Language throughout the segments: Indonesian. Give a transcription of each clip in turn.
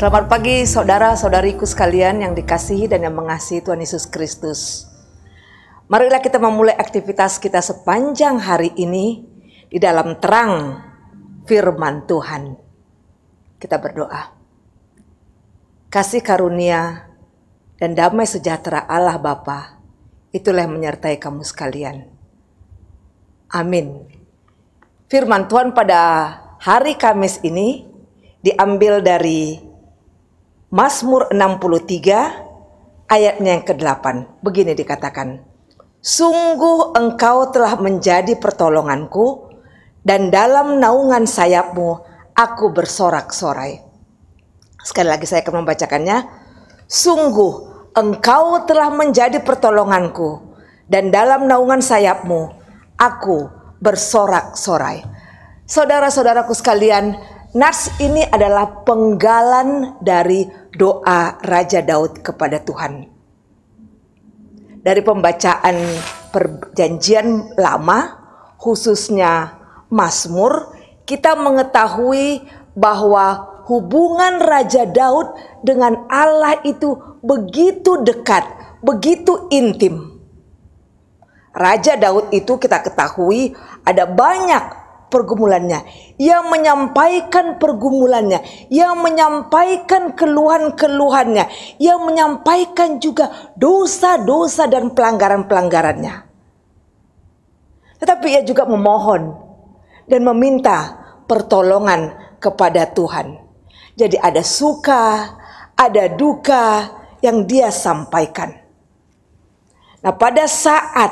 Selamat pagi saudara-saudariku sekalian yang dikasihi dan yang mengasihi Tuhan Yesus Kristus. Marilah kita memulai aktivitas kita sepanjang hari ini di dalam terang firman Tuhan. Kita berdoa. Kasih karunia dan damai sejahtera Allah Bapa, itulah yang menyertai kamu sekalian. Amin. Firman Tuhan pada hari Kamis ini diambil dari Mazmur 63 ayatnya yang ke-8. Begini dikatakan, sungguh engkau telah menjadi pertolonganku, dan dalam naungan sayapmu aku bersorak-sorai. Sekali lagi saya akan membacakannya. Sungguh engkau telah menjadi pertolonganku, dan dalam naungan sayapmu aku bersorak-sorai. Saudara-saudaraku sekalian, nats ini adalah penggalan dari doa Raja Daud kepada Tuhan. Dari pembacaan Perjanjian Lama, khususnya Mazmur, kita mengetahui bahwa hubungan Raja Daud dengan Allah itu begitu dekat, begitu intim. Raja Daud itu kita ketahui ada banyak pergumulannya. Ia menyampaikan pergumulannya, ia menyampaikan keluhan-keluhannya, ia menyampaikan juga dosa-dosa dan pelanggaran-pelanggarannya. Tetapi ia juga memohon dan meminta pertolongan kepada Tuhan. Jadi ada suka, ada duka yang dia sampaikan. Nah, pada saat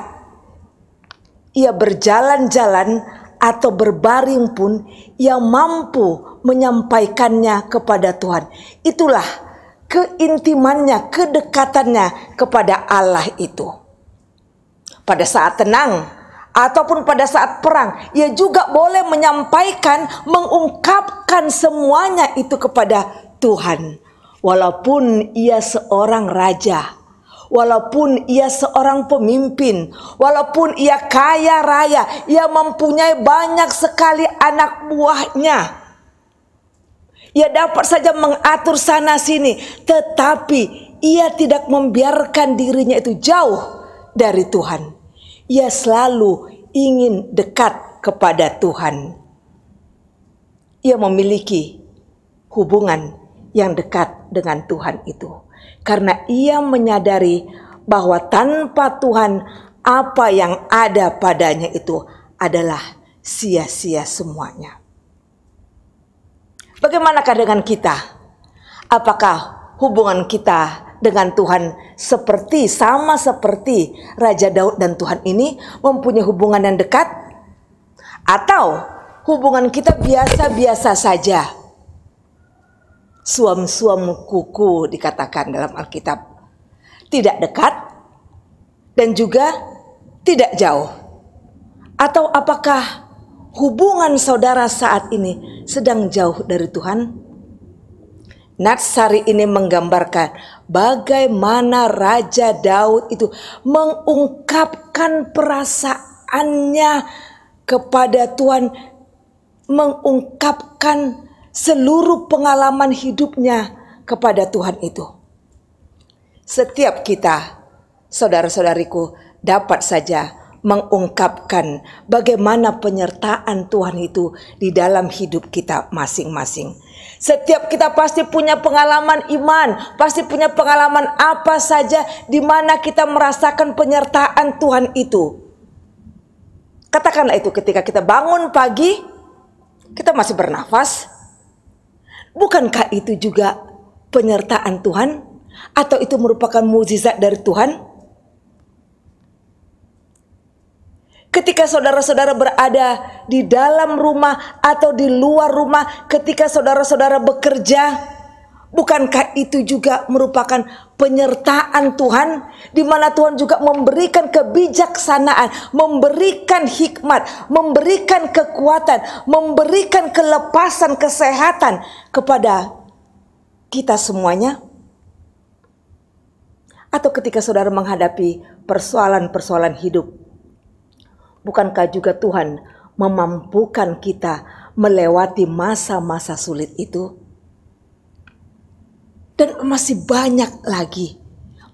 ia berjalan-jalan atau berbaring pun, ia mampu menyampaikannya kepada Tuhan. Itulah keintimannya, kedekatannya kepada Allah itu. Pada saat tenang ataupun pada saat perang, ia juga boleh menyampaikan, mengungkapkan semuanya itu kepada Tuhan. Walaupun ia seorang raja, walaupun ia seorang pemimpin, walaupun ia kaya raya, ia mempunyai banyak sekali anak buahnya, ia dapat saja mengatur sana sini, tetapi ia tidak membiarkan dirinya itu jauh dari Tuhan. Ia selalu ingin dekat kepada Tuhan. Ia memiliki hubungan yang dekat dengan Tuhan itu. Karena ia menyadari bahwa tanpa Tuhan, apa yang ada padanya itu adalah sia-sia semuanya. Bagaimanakah dengan kita? Apakah hubungan kita dengan Tuhan sama seperti Raja Daud dan Tuhan ini mempunyai hubungan yang dekat? Atau hubungan kita biasa-biasa saja? Suam-suam kuku dikatakan dalam Alkitab. Tidak dekat dan juga tidak jauh. Atau apakah hubungan saudara saat ini sedang jauh dari Tuhan? Nats hari ini menggambarkan bagaimana Raja Daud itu mengungkapkan perasaannya kepada Tuhan, mengungkapkan seluruh pengalaman hidupnya kepada Tuhan itu. Setiap kita, saudara-saudariku, dapat saja mengungkapkan bagaimana penyertaan Tuhan itu di dalam hidup kita masing-masing. Setiap kita pasti punya pengalaman iman, pasti punya pengalaman apa saja di mana kita merasakan penyertaan Tuhan itu. Katakanlah itu ketika kita bangun pagi, kita masih bernafas. Bukankah itu juga penyertaan Tuhan? Atau itu merupakan mukjizat dari Tuhan? Ketika saudara-saudara berada di dalam rumah atau di luar rumah, ketika saudara-saudara bekerja, bukankah itu juga merupakan penyertaan Tuhan? Di mana Tuhan juga memberikan kebijaksanaan, memberikan hikmat, memberikan kekuatan, memberikan kelepasan, kesehatan kepada kita semuanya? Atau ketika saudara menghadapi persoalan-persoalan hidup, bukankah juga Tuhan memampukan kita melewati masa-masa sulit itu? Dan masih banyak lagi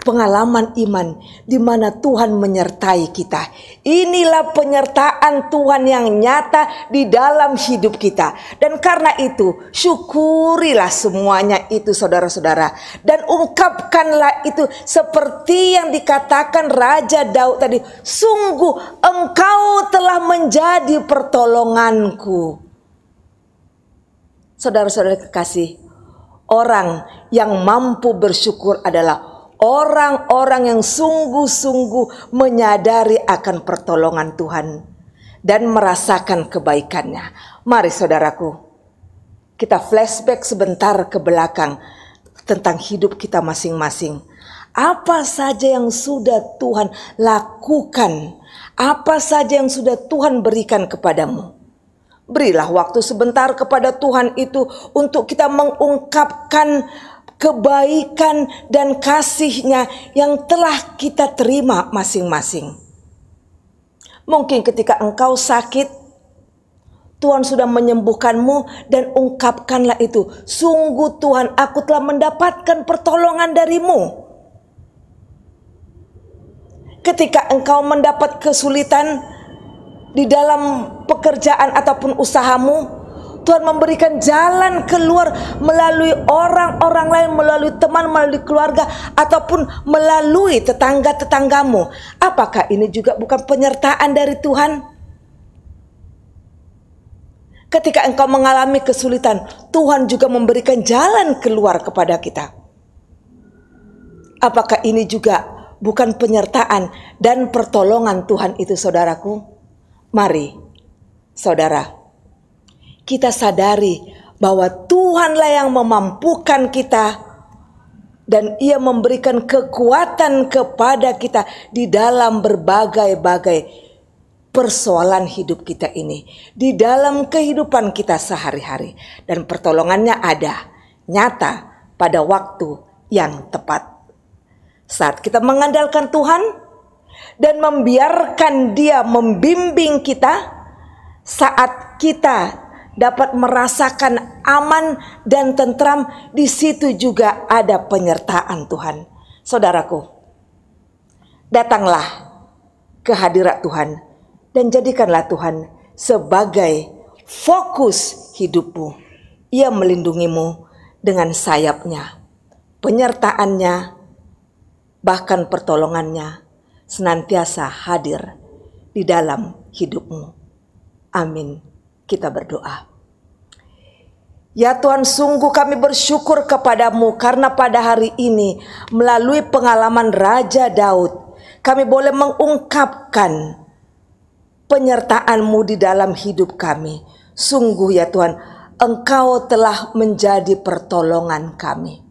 pengalaman iman di mana Tuhan menyertai kita. Inilah penyertaan Tuhan yang nyata di dalam hidup kita. Dan karena itu, syukurilah semuanya itu saudara-saudara. Dan ungkapkanlah itu seperti yang dikatakan Raja Daud tadi. Sungguh engkau telah menjadi pertolonganku. Saudara-saudara kekasih, orang yang mampu bersyukur adalah orang-orang yang sungguh-sungguh menyadari akan pertolongan Tuhan dan merasakan kebaikannya. Mari saudaraku, kita flashback sebentar ke belakang tentang hidup kita masing-masing. Apa saja yang sudah Tuhan lakukan, apa saja yang sudah Tuhan berikan kepadamu. Berilah waktu sebentar kepada Tuhan itu untuk kita mengungkapkan kebaikan dan kasih-Nya yang telah kita terima masing-masing. Mungkin ketika engkau sakit, Tuhan sudah menyembuhkanmu, dan ungkapkanlah itu. Sungguh Tuhan, aku telah mendapatkan pertolongan darimu. Ketika engkau mendapat kesulitan di dalam pekerjaan ataupun usahamu, Tuhan memberikan jalan keluar melalui orang-orang lain, melalui teman, melalui keluarga, ataupun melalui tetangga-tetanggamu. Apakah ini juga bukan penyertaan dari Tuhan? Ketika engkau mengalami kesulitan, Tuhan juga memberikan jalan keluar kepada kita. Apakah ini juga bukan penyertaan dan pertolongan Tuhan itu, saudaraku? Mari, saudara, kita sadari bahwa Tuhanlah yang memampukan kita dan Ia memberikan kekuatan kepada kita di dalam berbagai-bagai persoalan hidup kita ini, di dalam kehidupan kita sehari-hari. Dan pertolongannya ada, nyata pada waktu yang tepat. Saat kita mengandalkan Tuhan dan membiarkan Dia membimbing kita, saat kita dapat merasakan aman dan tentram, di situ juga ada penyertaan Tuhan. Saudaraku, datanglah ke hadirat Tuhan dan jadikanlah Tuhan sebagai fokus hidupmu. Ia melindungimu dengan sayap-Nya, penyertaan-Nya, bahkan pertolongan-Nya senantiasa hadir di dalam hidupmu. Amin. Kita berdoa. Ya Tuhan, sungguh kami bersyukur kepadamu karena pada hari ini melalui pengalaman Raja Daud, kami boleh mengungkapkan penyertaan-Mu di dalam hidup kami. Sungguh ya Tuhan, Engkau telah menjadi pertolongan kami.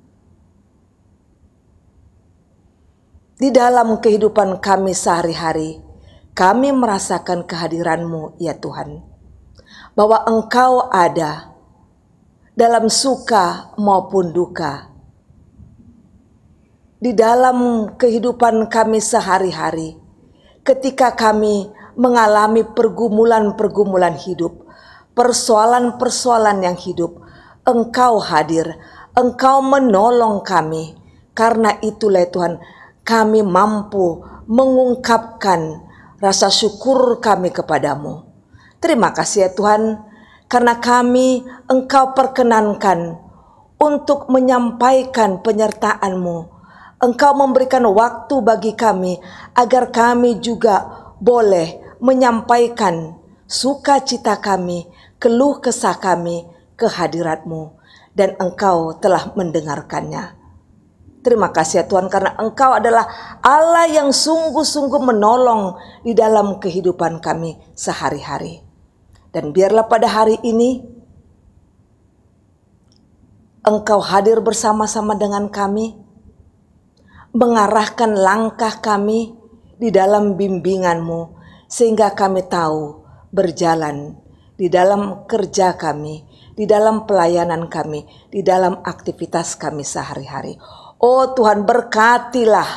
Di dalam kehidupan kami sehari-hari, kami merasakan kehadiran-Mu ya Tuhan. Bahwa Engkau ada dalam suka maupun duka. Di dalam kehidupan kami sehari-hari, ketika kami mengalami pergumulan-pergumulan hidup, persoalan-persoalan yang hidup, Engkau hadir, Engkau menolong kami. Karena itulah Tuhan, kami mampu mengungkapkan rasa syukur kami kepadamu. Terima kasih ya Tuhan, karena kami Engkau perkenankan untuk menyampaikan penyertaan-Mu. Engkau memberikan waktu bagi kami agar kami juga boleh menyampaikan sukacita kami, keluh kesah kami ke hadirat-Mu, dan Engkau telah mendengarkannya. Terima kasih ya Tuhan, karena Engkau adalah Allah yang sungguh-sungguh menolong di dalam kehidupan kami sehari-hari. Dan biarlah pada hari ini Engkau hadir bersama-sama dengan kami, mengarahkan langkah kami di dalam bimbingan-Mu, sehingga kami tahu berjalan di dalam kerja kami, di dalam pelayanan kami, di dalam aktivitas kami sehari-hari. Oh Tuhan, berkatilah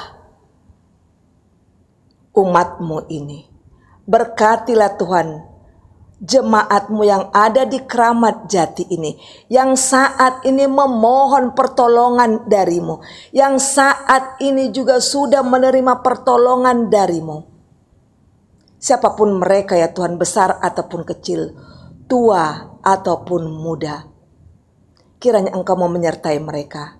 umat-Mu ini. Berkatilah Tuhan jemaat-Mu yang ada di Keramat Jati ini, yang saat ini memohon pertolongan dari-Mu, yang saat ini juga sudah menerima pertolongan dari-Mu. Siapapun mereka ya Tuhan, besar ataupun kecil, tua ataupun muda, kiranya Engkau mau menyertai mereka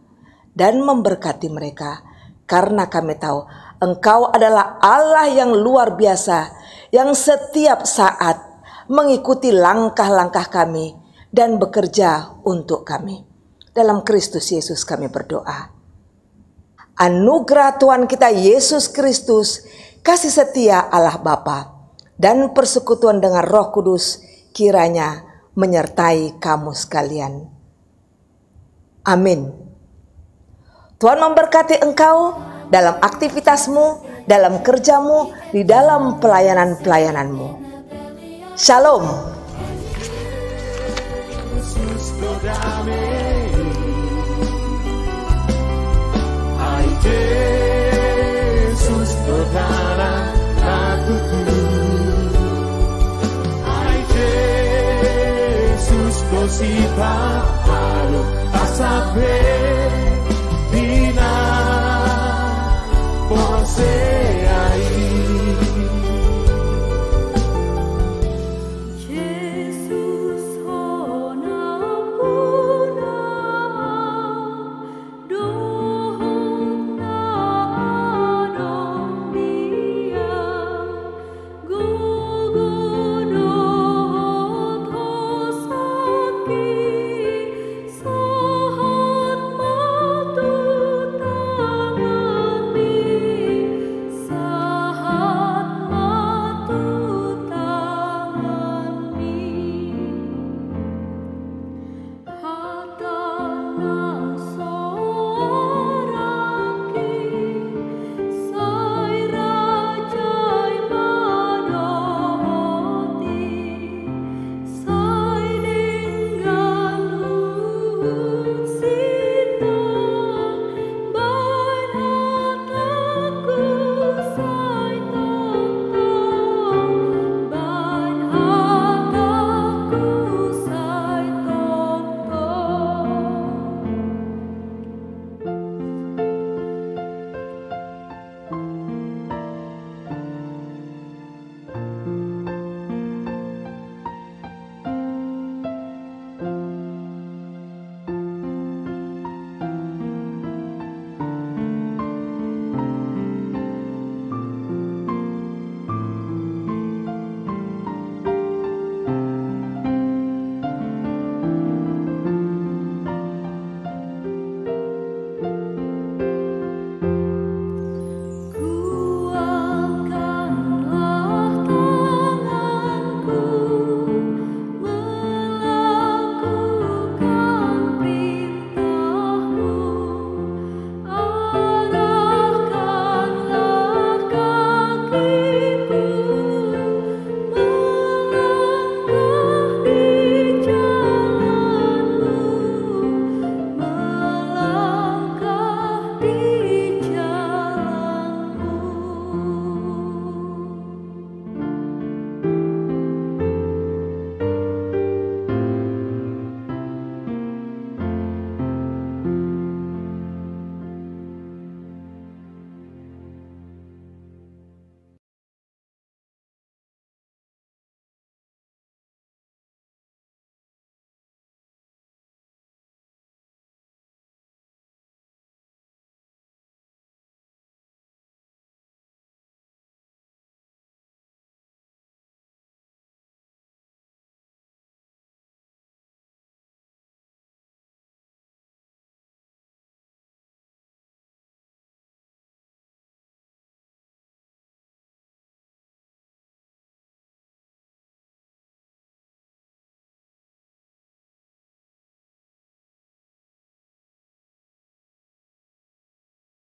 dan memberkati mereka, karena kami tahu Engkau adalah Allah yang luar biasa, yang setiap saat mengikuti langkah-langkah kami dan bekerja untuk kami. Dalam Kristus Yesus kami berdoa. Anugerah Tuhan kita Yesus Kristus, kasih setia Allah Bapa, dan persekutuan dengan Roh Kudus kiranya menyertai kamu sekalian. Amin. Tuhan memberkati engkau dalam aktivitasmu, dalam kerjamu, di dalam pelayanan-pelayananmu. Shalom. Hai Yesus saudara akuku, hai Yesus kau sifat halu asabe.